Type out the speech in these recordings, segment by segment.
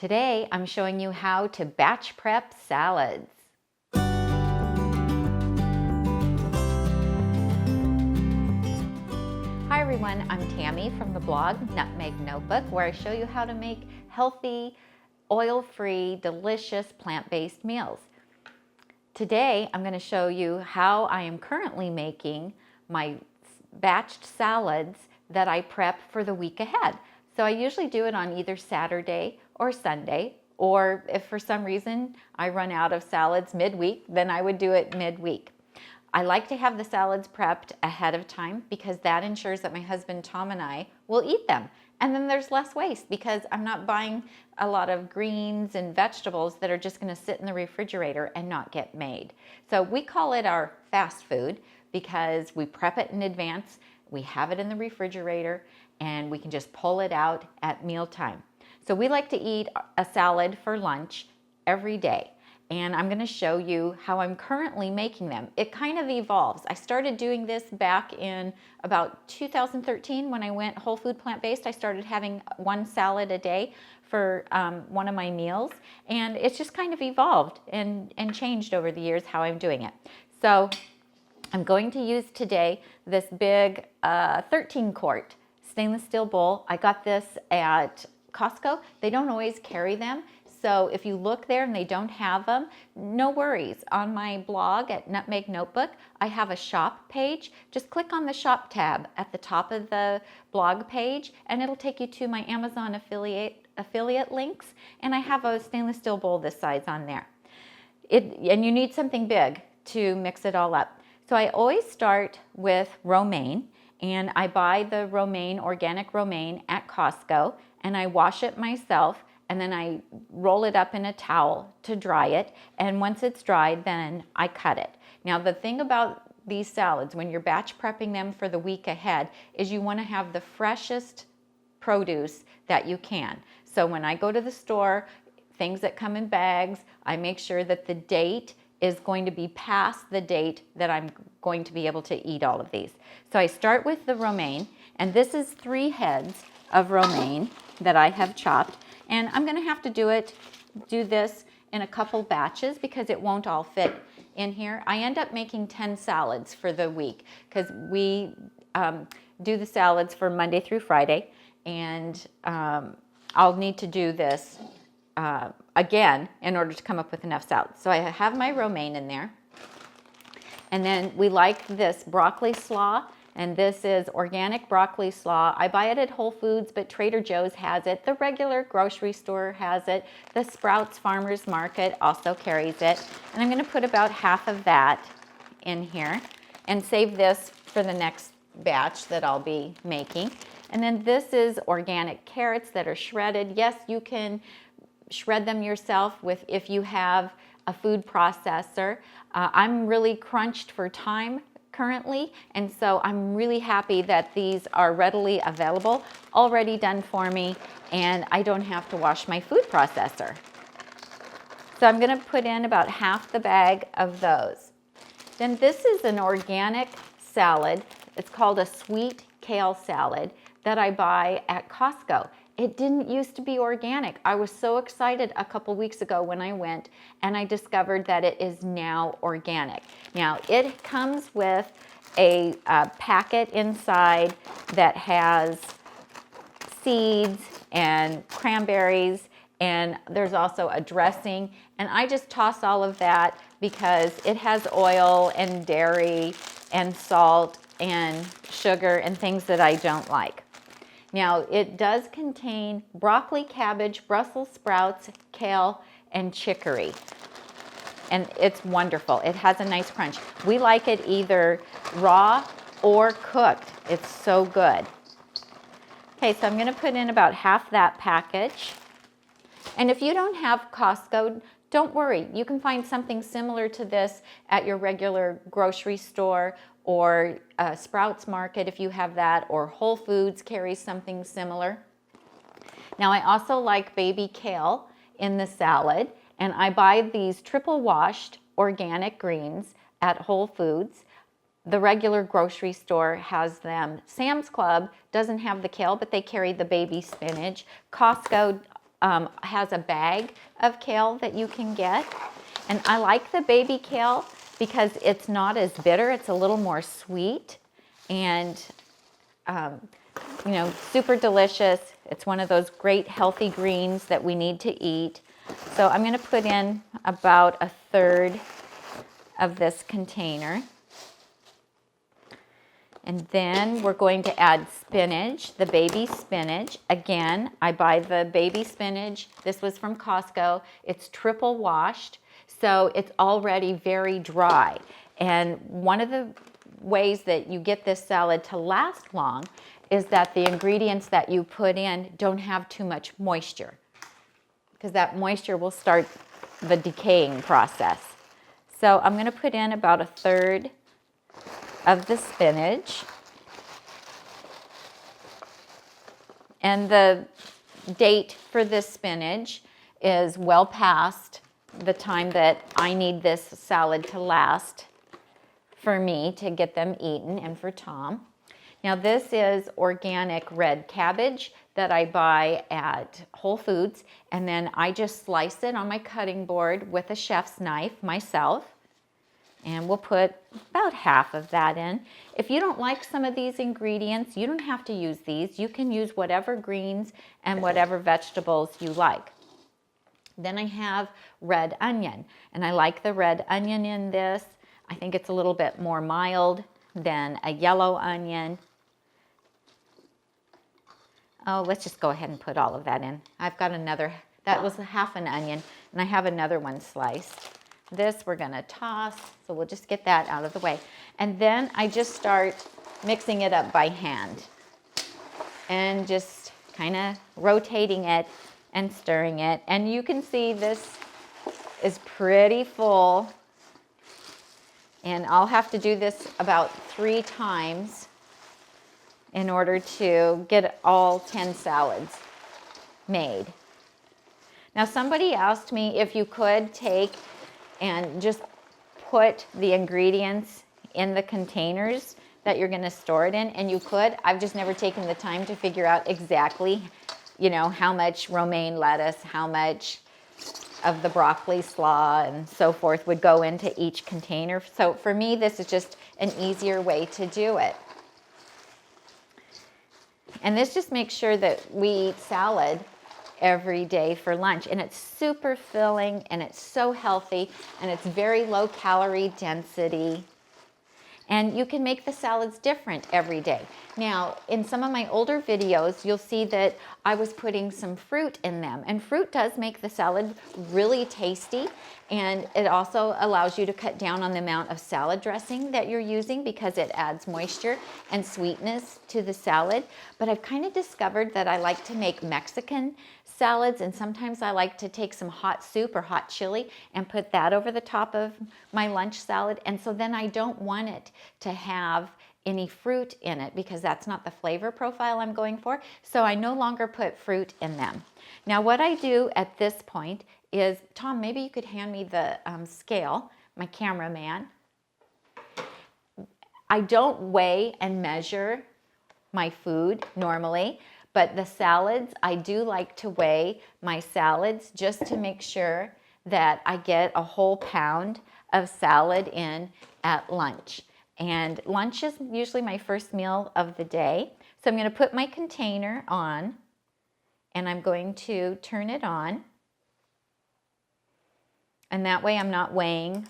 Today, I'm showing you how to batch prep salads. Hi everyone, I'm Tammy from the blog Nutmeg Notebook, where I show you how to make healthy, oil-free, delicious, plant-based meals. Today, I'm going to show you how I am currently making my batched salads that I prep for the week ahead. So I usually do it on either Saturday or Sunday, or if for some reason I run out of salads midweek, then I would do it midweek. I like to have the salads prepped ahead of time because that ensures that my husband Tom and I will eat them. And then there's less waste because I'm not buying a lot of greens and vegetables that are just going to sit in the refrigerator and not get made. So we call it our fast food because we prep it in advance, we have it in the refrigerator, and we can just pull it out at mealtime. So we like to eat a salad for lunch every day. And I'm going to show you how I'm currently making them. It kind of evolves. I started doing this back in about 2013 when I went whole food plant-based. I started having one salad a day for one of my meals. And it's just kind of evolved and changed over the years how I'm doing it. So I'm going to use today this big 13-quart stainless steel bowl. I got this at Costco. They don't always carry them. So if you look there and they don't have them, no worries. On my blog at Nutmeg Notebook, I have a shop page. Just click on the shop tab at the top of the blog page and it'll take you to my Amazon affiliate links. And I have a stainless steel bowl this size on there. And you need something big to mix it all up. So I always start with romaine, and I buy the romaine, organic romaine at Costco, and I wash it myself, and then I roll it up in a towel to dry it, and once it's dried, then I cut it. Now the thing about these salads, when you're batch prepping them for the week ahead, is you want to have the freshest produce that you can. So when I go to the store, things that come in bags, I make sure that the date is going to be past the date that I'm going to be able to eat all of these. So I start with the romaine, and this is 3 heads of romaine that I have chopped, and I'm going to have to do this in a couple batches because it won't all fit in here. I end up making 10 salads for the week because we do the salads for Monday through Friday, and I'll need to do this again in order to come up with enough salads. So I have my romaine in there. And then we like this broccoli slaw, and this is organic broccoli slaw. I buy it at Whole Foods, but Trader Joe's has it. The regular grocery store has it. The Sprouts Farmers Market also carries it. And I'm going to put about half of that in here and save this for the next batch that I'll be making. And then this is organic carrots that are shredded. Yes, you can shred them yourself if you have a food processor. I'm really crunched for time currently, and so I'm really happy that these are readily available, already done for me, and I don't have to wash my food processor. So I'm going to put in about half the bag of those. Then this is an organic salad. It's called a sweet kale salad that I buy at Costco. It didn't used to be organic. I was so excited a couple weeks ago when I went and I discovered that it is now organic. Now it comes with a packet inside that has seeds and cranberries, and there's also a dressing, and I just toss all of that because it has oil and dairy and salt and sugar and things that I don't like. Now, it does contain broccoli, cabbage, Brussels sprouts, kale, and chicory. And it's wonderful. It has a nice crunch. We like it either raw or cooked. It's so good. Okay, so I'm going to put in about half that package. And if you don't have Costco, don't worry. You can find something similar to this at your regular grocery store, or Sprouts Market if you have that, or Whole Foods carries something similar. Now I also like baby kale in the salad, and I buy these triple washed organic greens at Whole Foods. The regular grocery store has them. Sam's Club doesn't have the kale, but they carry the baby spinach. Costco has a bag of kale that you can get. And I like the baby kale because it's not as bitter. It's a little more sweet and, you know, super delicious. It's one of those great healthy greens that we need to eat. So I'm going to put in about 1/3 of this container. And then we're going to add spinach, the baby spinach. Again, I buy the baby spinach. This was from Costco. It's triple washed, so it's already very dry. And one of the ways that you get this salad to last long is that the ingredients that you put in don't have too much moisture, because that moisture will start the decaying process. So I'm going to put in about 1/3 of the spinach. And the date for this spinach is well past the time that I need this salad to last for me to get them eaten and for Tom. Now this is organic red cabbage that I buy at Whole Foods, and then I just slice it on my cutting board with a chef's knife myself. And we'll put about half of that in. If you don't like some of these ingredients, you don't have to use these. You can use whatever greens and whatever vegetables you like. Then I have red onion, and I like the red onion in this. I think it's a little bit more mild than a yellow onion. Oh, let's just go ahead and put all of that in. I've got another, that was half an onion, and I have another one sliced. This we're going to toss, so we'll just get that out of the way. And then I just start mixing it up by hand and just kind of rotating it and stirring it. And you can see this is pretty full, and I'll have to do this about 3 times in order to get all 10 salads made. Now somebody asked me if you could take and just put the ingredients in the containers that you're going to store it in, and you could. I've just never taken the time to figure out exactly, you know, how much romaine lettuce, how much of the broccoli slaw and so forth would go into each container. So for me, this is just an easier way to do it. And this just makes sure that we eat salad every day for lunch, and it's super filling, and it's so healthy, and it's very low calorie density, and you can make the salads different every day. Now in some of my older videos you'll see that I was putting some fruit in them, and fruit does make the salad really tasty, and it also allows you to cut down on the amount of salad dressing that you're using because it adds moisture and sweetness to the salad. But I've kind of discovered that I like to make Mexican salads, and sometimes I like to take some hot soup or hot chili and put that over the top of my lunch salad, and so then I don't want it to have any fruit in it because that's not the flavor profile I'm going for, so I no longer put fruit in them. Now what I do at this point is, Tom, maybe you could hand me the scale, my cameraman. I don't weigh and measure my food normally, but the salads, I do like to weigh my salads just to make sure that I get a whole pound of salad in at lunch. And lunch is usually my first meal of the day. So I'm going to put my container on, and I'm going to turn it on. And that way I'm not weighing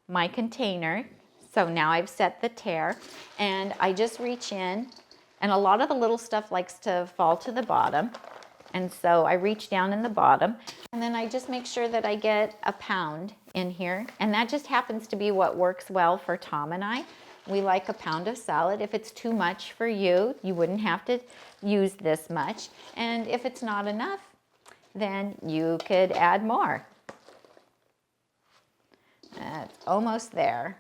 my container. So now I've set the tare, and I just reach in, and a lot of the little stuff likes to fall to the bottom. And so I reach down in the bottom, and then I just make sure that I get a pound in here. And that just happens to be what works well for Tom and I. We like a pound of salad. If it's too much for you, you wouldn't have to use this much. And if it's not enough, then you could add more. That's almost there.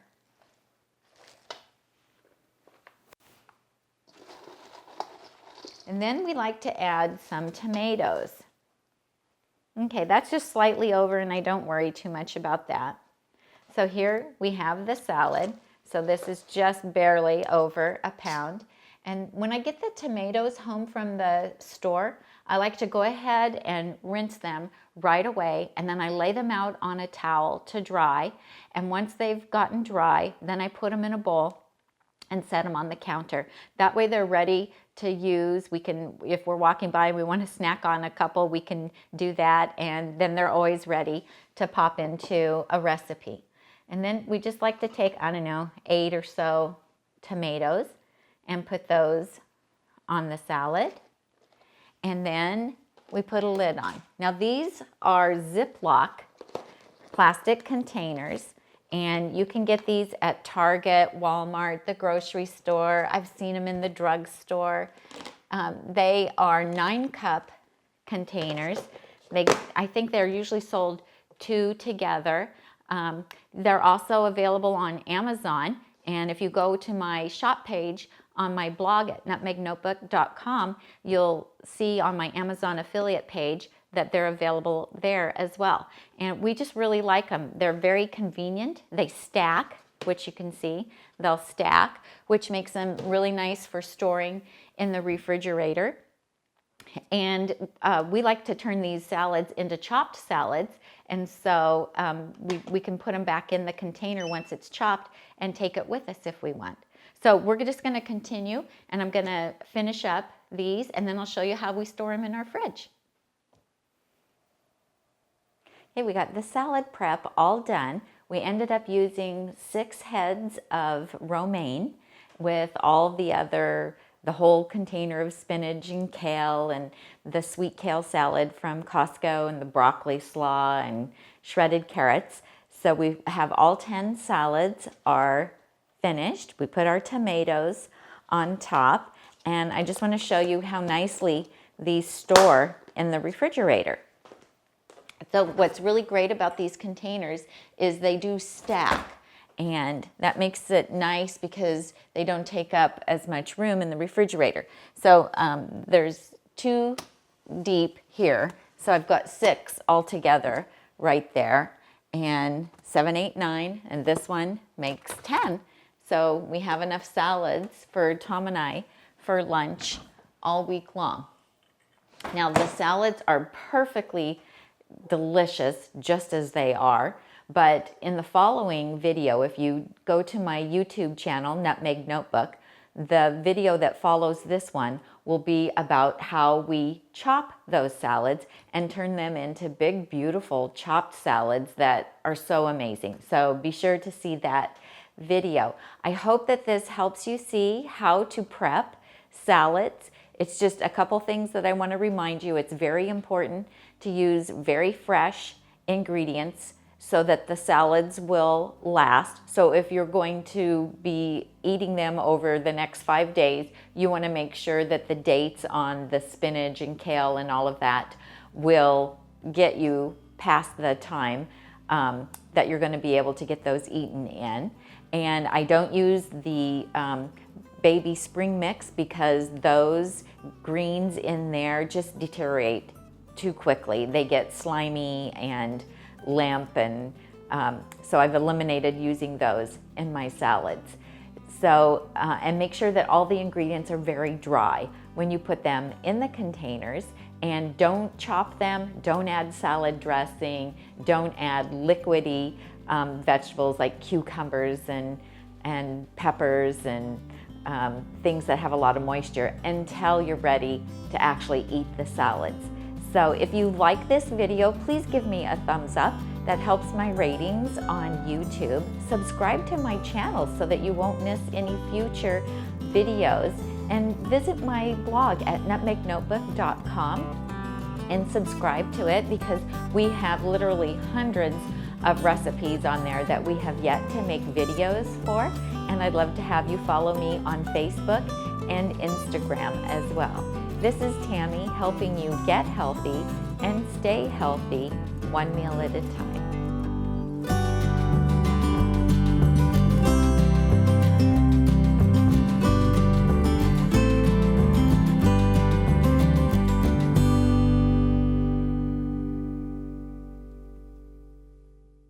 And then we like to add some tomatoes. Okay, that's just slightly over, and I don't worry too much about that. So here we have the salad. So this is just barely over a pound. And when I get the tomatoes home from the store, I like to go ahead and rinse them right away, and then I lay them out on a towel to dry. And once they've gotten dry, then I put them in a bowl and set them on the counter. That way they're ready to use. We can, if we're walking by and we want to snack on a couple, we can do that, and then they're always ready to pop into a recipe. And then we just like to take, I don't know, 8 or so tomatoes and put those on the salad. And then we put a lid on. Now these are Ziploc plastic containers, and you can get these at Target, Walmart, the grocery store. I've seen them in the drugstore. They are 9-cup containers. I think they're usually sold 2 together. They're also available on Amazon, and if you go to my shop page on my blog at nutmegnotebook.com, you'll see on my Amazon affiliate page that they're available there as well. And we just really like them. They're very convenient. They stack, which you can see. They'll stack, which makes them really nice for storing in the refrigerator. And we like to turn these salads into chopped salads. And so we can put them back in the container once it's chopped and take it with us if we want. So we're just going to continue, and I'm going to finish up these, and then I'll show you how we store them in our fridge. Okay, we got the salad prep all done. We ended up using 6 heads of romaine with all the whole container of spinach and kale, and the sweet kale salad from Costco, and the broccoli slaw and shredded carrots. So we have all 10 salads are finished. We put our tomatoes on top, and I just want to show you how nicely these store in the refrigerator. So what's really great about these containers is they do stack, and that makes it nice because they don't take up as much room in the refrigerator. So there's 2 deep here, so I've got 6 altogether right there, and 7, 8, 9, and this one makes 10. So we have enough salads for Tom and I for lunch all week long. Now the salads are perfectly delicious just as they are, but in the following video, if you go to my YouTube channel, Nutmeg Notebook, the video that follows this one will be about how we chop those salads and turn them into big, beautiful chopped salads that are so amazing. So be sure to see that video. I hope that this helps you see how to prep salads. It's just a couple things that I want to remind you. It's very important to use very fresh ingredients so that the salads will last. So if you're going to be eating them over the next 5 days, you want to make sure that the dates on the spinach and kale and all of that will get you past the time that you're going to be able to get those eaten in. And I don't use the baby spring mix because those greens in there just deteriorate too quickly. They get slimy and limp, and so I've eliminated using those in my salads. So, and make sure that all the ingredients are very dry when you put them in the containers, and don't chop them, don't add salad dressing, don't add liquidy vegetables like cucumbers and peppers and things that have a lot of moisture until you're ready to actually eat the salads. So if you like this video, please give me a thumbs up. That helps my ratings on YouTube. Subscribe to my channel so that you won't miss any future videos. And visit my blog at nutmegnotebook.com and subscribe to it, because we have literally hundreds of recipes on there that we have yet to make videos for. And I'd love to have you follow me on Facebook and Instagram as well. This is Tammy, helping you get healthy and stay healthy, one meal at a time.